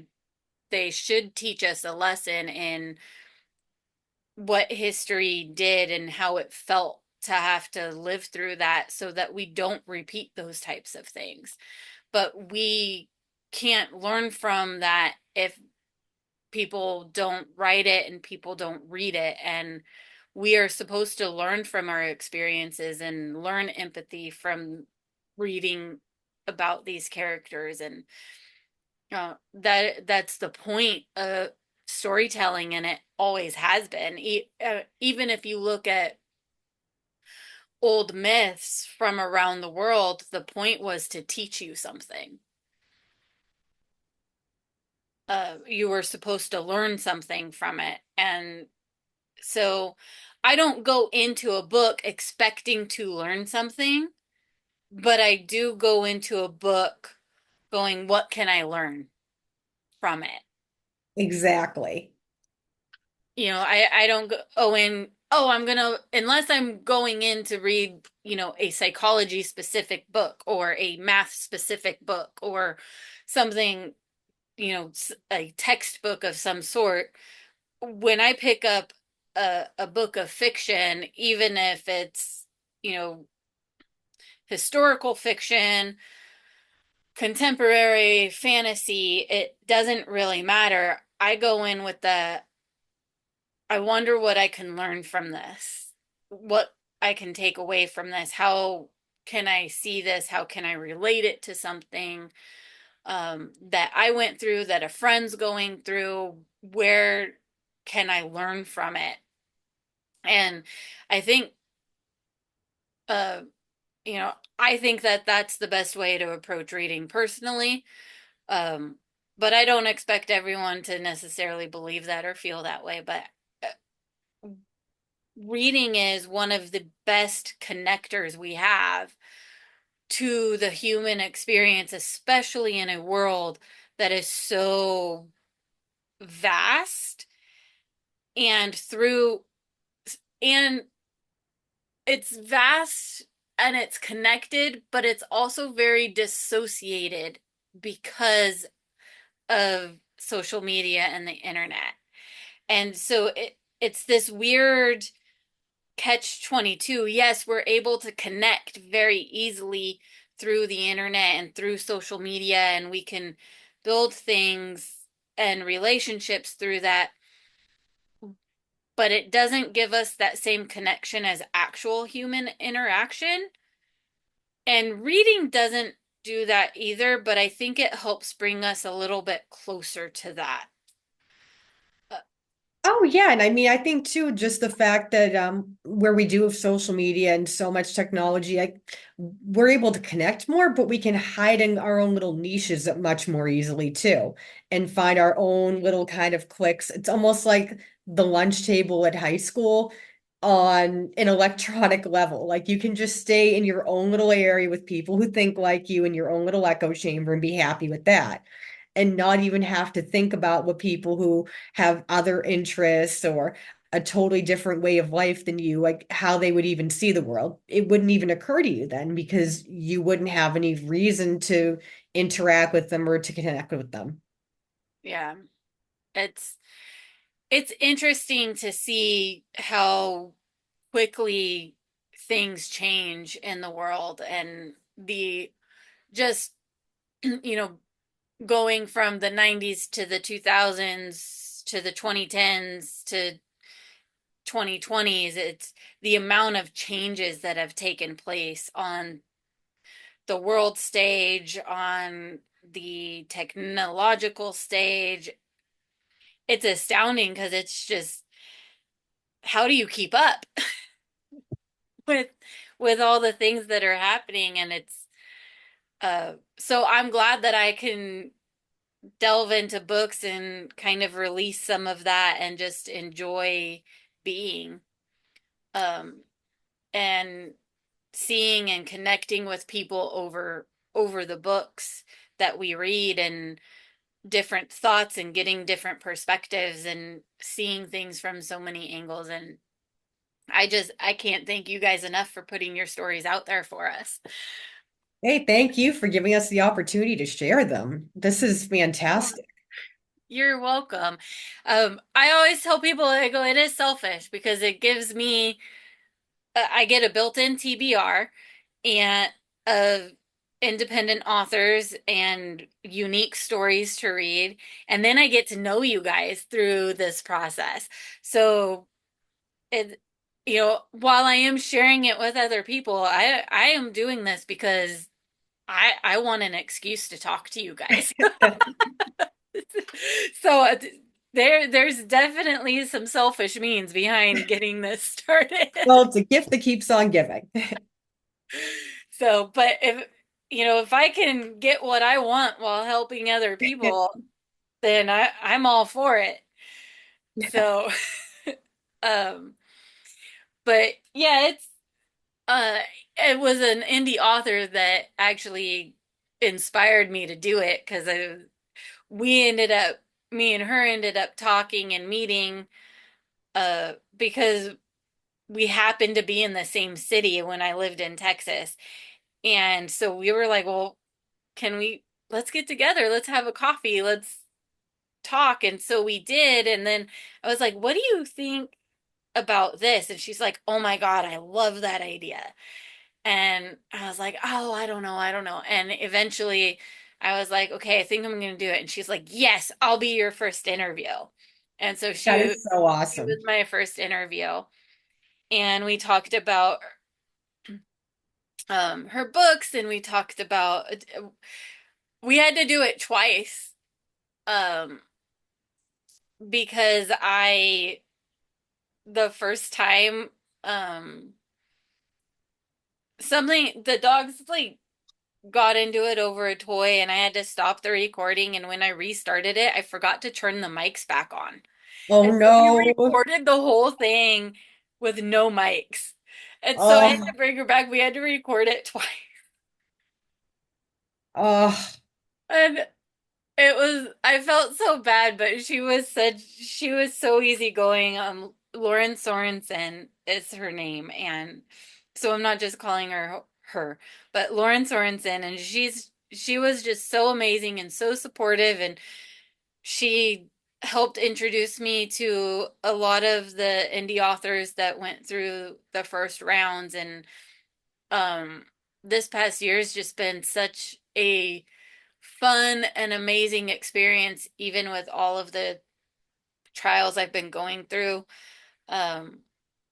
they should teach us a lesson in what history did and how it felt to have to live through that so that we don't repeat those types of things. But we can't learn from that if people don't write it and people don't read it. And we are supposed to learn from our experiences and learn empathy from reading about these characters. And that's the point of storytelling, and it always has been. Even if you look at old myths from around the world, the point was to teach you something. You were supposed to learn something from it. And so I don't go into a book expecting to learn something, but I do go into a book going, what can I learn from it? Exactly. I don't go in, oh, I'm gonna, unless I'm going in to read, a psychology specific book or a math specific book or something, a textbook of some sort. When I pick up a book of fiction, even if it's, you know, historical fiction, contemporary fantasy, it doesn't really matter. I go in with I wonder what I can learn from this, what I can take away from this. How can I see this? How can I relate it to something that I went through, that a friend's going through? Where can I learn from it? And I think, uh, I think that that's the best way to approach reading personally. Um, but I don't expect everyone to necessarily believe that or feel that way. But reading is one of the best connectors we have to the human experience, especially in a world that is so vast and through and it's vast and it's connected, but it's also very dissociated because of social media and the internet. And so it's this weird catch 22. Yes, we're able to connect very easily through the internet and through social media, and we can build things and relationships through that, but it doesn't give us that same connection as actual human interaction. And reading doesn't do that either, but I think it helps bring us a little bit closer to that. Uh, Oh yeah, and I mean I think too just the fact that where we do have social media and so much technology, we're able to connect more, but we can hide in our own little niches much more easily too and find our own little kind of cliques. It's almost like the lunch table at high school on an electronic level. Like you can just stay in your own little area with people who think like you in your own little echo chamber and be happy with that. And not even have to think about what people who have other interests or a totally different way of life than you, like how they would even see the world. It wouldn't even occur to you then because you wouldn't have any reason to interact with them or to connect with them. yeah, it's it's interesting to see how quickly things change in the world and the just you know, going from the 90s to the 2000s to the 2010s to 2020s. It's the amount of changes that have taken place on the world stage, on the technological stage. It's astounding because it's just, how do you keep up with all the things that are happening? And it's so I'm glad that I can delve into books and kind of release some of that and just enjoy being, um and seeing and connecting with people over the books that we read, and different thoughts, and getting different perspectives, and seeing things from so many angles. And I can't thank you guys enough for putting your stories out there for us. Hey, thank you for giving us the opportunity to share them. This is Oh, fantastic. you're welcome. I always tell people, I go, it is selfish because it gives me, I get a built-in TBR and of independent authors and unique stories to read. And then I get to know you guys through this process. So it, while I am sharing it with other people, I am doing this because I want an excuse to talk to you guys. So there's definitely some selfish means behind getting this started. Well, it's a gift that keeps on giving. So, but if I can get what I want while helping other people, then I'm all for it. So, um, but yeah, uh it was an indie author that actually inspired me to do it, because we ended up me and her ended up talking and meeting, because we happened to be in the same city when I lived in Texas. And so we were like, well, can we let's get together, let's have a coffee, let's talk. And so we did. And then I was like, what do you think about this? And she's like, oh my God, I love that idea. And I was like, oh, I don't know. And eventually I was like, okay, I think I'm going to do it. And she's like, yes, I'll be your first interview. And so That she is so she was awesome. my first interview. And we talked about her books, and we talked about, we had to do it twice, um because the first time, um something, the dogs like got into it over a toy, and I had to stop the recording, and when I restarted it I forgot to turn the mics back on, Oh and so we no. recorded the whole thing with no mics, and so I had Oh, to bring her back. We had to record it twice. oh, And I felt so bad, but she was so easygoing. Lauren Sorensen is her name, and so I'm not just calling her, but Lauren Sorensen, and she was just so amazing and so supportive, and she helped introduce me to a lot of the indie authors that went through the first rounds. And um this past year has just been such a fun and amazing experience, even with all of the trials I've been going through. Um,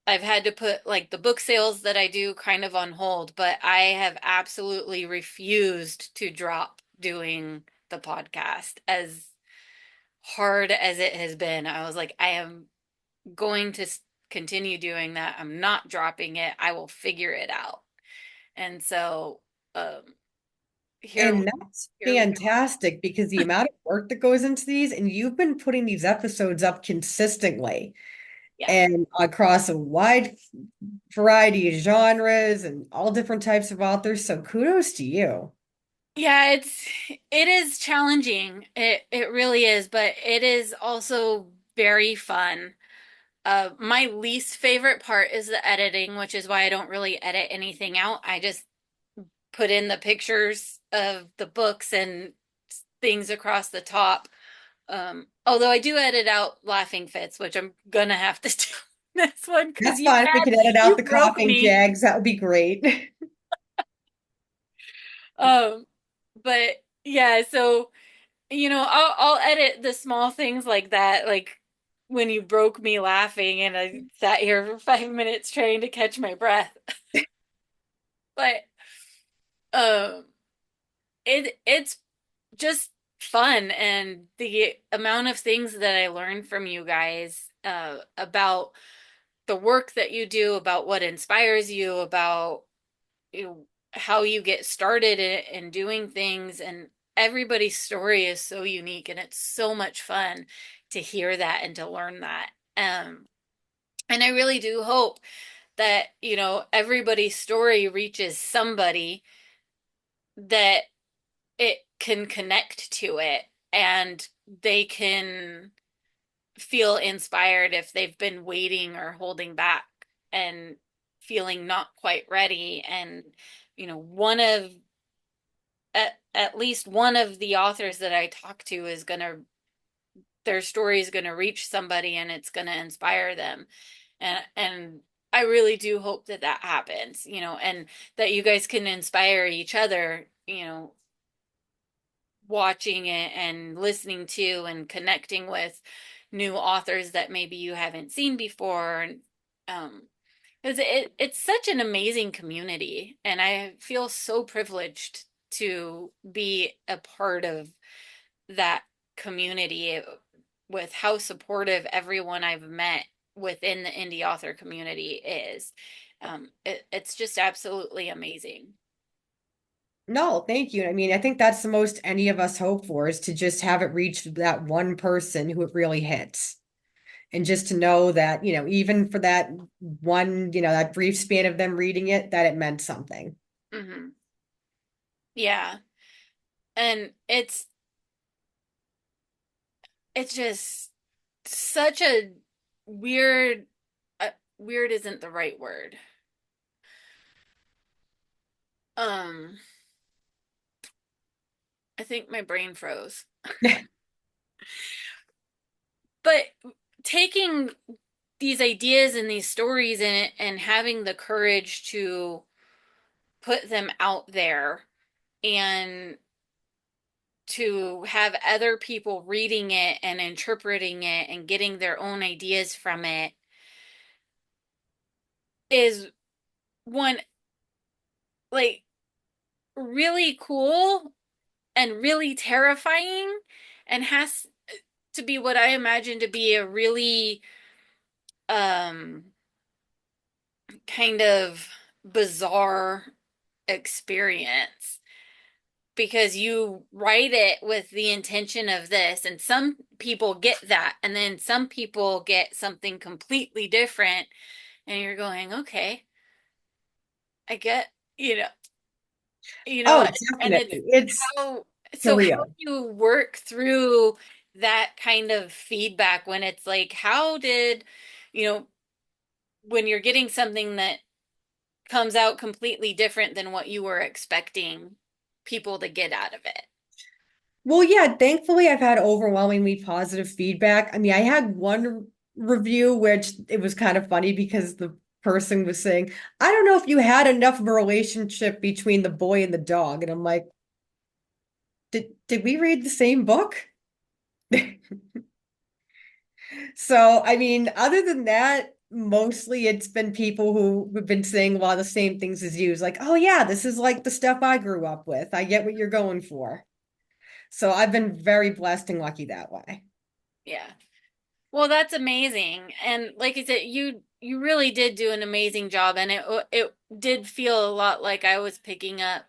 I've had to put like the book sales that I do kind of on hold, but I have absolutely refused to drop doing the podcast. As hard as it has been, I was like, I am going to continue doing that. I'm not dropping it. I will figure it out. And so, um, here, and that's here we go. fantastic because the amount of work that goes into these, and you've been putting these episodes up consistently Yeah. and across a wide variety of genres and all different types of authors. So kudos to you. Yeah, it is challenging. It really is, but it is also very fun. My least favorite part is the editing, which is why I don't really edit anything out. I just put in the pictures of the books and things across the top. Although I do edit out laughing fits, which I'm gonna have to do this one because That's fine. If we can edit out you the broke coughing me. jags, that would be great. Um, but Yeah, so I'll edit the small things like that, like when you broke me laughing and I sat here for 5 minutes trying to catch my breath. But um it's just fun, and the amount of things that I learned from you guys about the work that you do, about what inspires you, about you know, how you get started in doing things, and everybody's story is so unique, and it's so much fun to hear that and to learn that. And I really do hope that, everybody's story reaches somebody that it can connect to it, and they can feel inspired if they've been waiting or holding back and feeling not quite ready. And one of at least one of the authors that I talk to is gonna their story is gonna reach somebody, and it's gonna inspire them. And I really do hope that that happens, and that you guys can inspire each other, watching it and listening to and connecting with new authors that maybe you haven't seen before. um because it's such an amazing community, and I feel so privileged to be a part of that community, with how supportive everyone I've met within the indie author community is. It's just absolutely amazing. No, thank you. I mean, I think that's the most any of us hope for is to just have it reach that one person who it really hits. And just to know that, even for that one, that brief span of them reading it, that it meant something. Hmm. Yeah. And it's just such a weird weird isn't the right word. um I think my brain froze. But taking these ideas and these stories in it and having the courage to put them out there, and to have other people reading it and interpreting it and getting their own ideas from it is one, like, really cool and really terrifying, and has to be what I imagine to be a really um kind of bizarre experience, because you write it with the intention of this, and some people get that, and then some people get something completely different, and you're going, okay, I get, you know you know Oh, and it's definitely. It's how how surreal. you work through that kind of feedback, when it's like, how did, you know when you're getting something that comes out completely different than what you were expecting people to get out of it. Well, yeah, thankfully I've had overwhelmingly positive feedback. I mean, I had one review which it was kind of funny because the person was saying, I don't know if you had enough of a relationship between the boy and the dog. And I'm like, did we read the same book? So, I mean, other than that, mostly it's been people who have been saying a lot of the same things as you. It's like, oh yeah, this is like the stuff I grew up with. I get what you're going for. So I've been very blessed and lucky that way. Yeah. Well, that's amazing. And like I said, you really did do an amazing job, and it did feel a lot like I was picking up.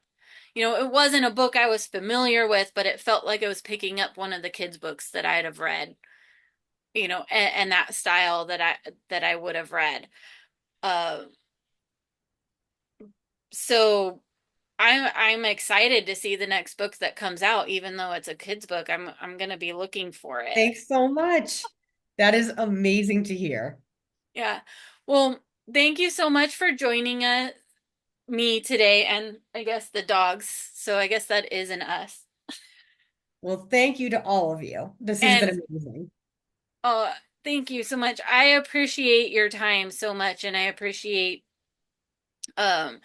It wasn't a book I was familiar with, but it felt like I was picking up one of the kids' books that I'd have read, and that style that I would have read. Uh, so I'm excited to see the next book that comes out, even though it's a kids' book. I'm gonna be looking for it. Thanks so much. That is amazing to hear. Yeah. Well, thank you so much for joining me today, and I guess the dogs. So I guess that is an us. Well, thank you to all of you. This has And been amazing. oh, thank you so much. I appreciate your time so much, and I appreciate um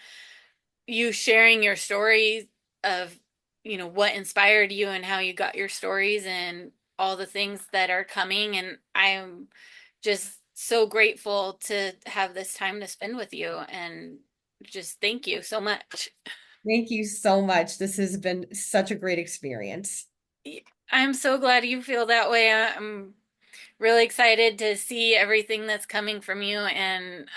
you sharing your stories of what inspired you and how you got your stories and all the things that are coming. And I'm just so grateful to have this time to spend with you. And just thank you so much. Thank you so much. This has been such a great experience. I'm so glad you feel that way. I'm really excited to see everything that's coming from you. And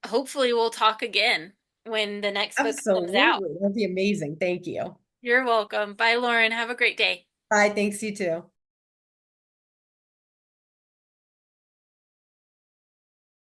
hopefully, we'll talk again when the next book comes out. Absolutely. That'd be amazing. Thank you. You're welcome. Bye, Lauren. Have a great day. Bye. Thanks, you too.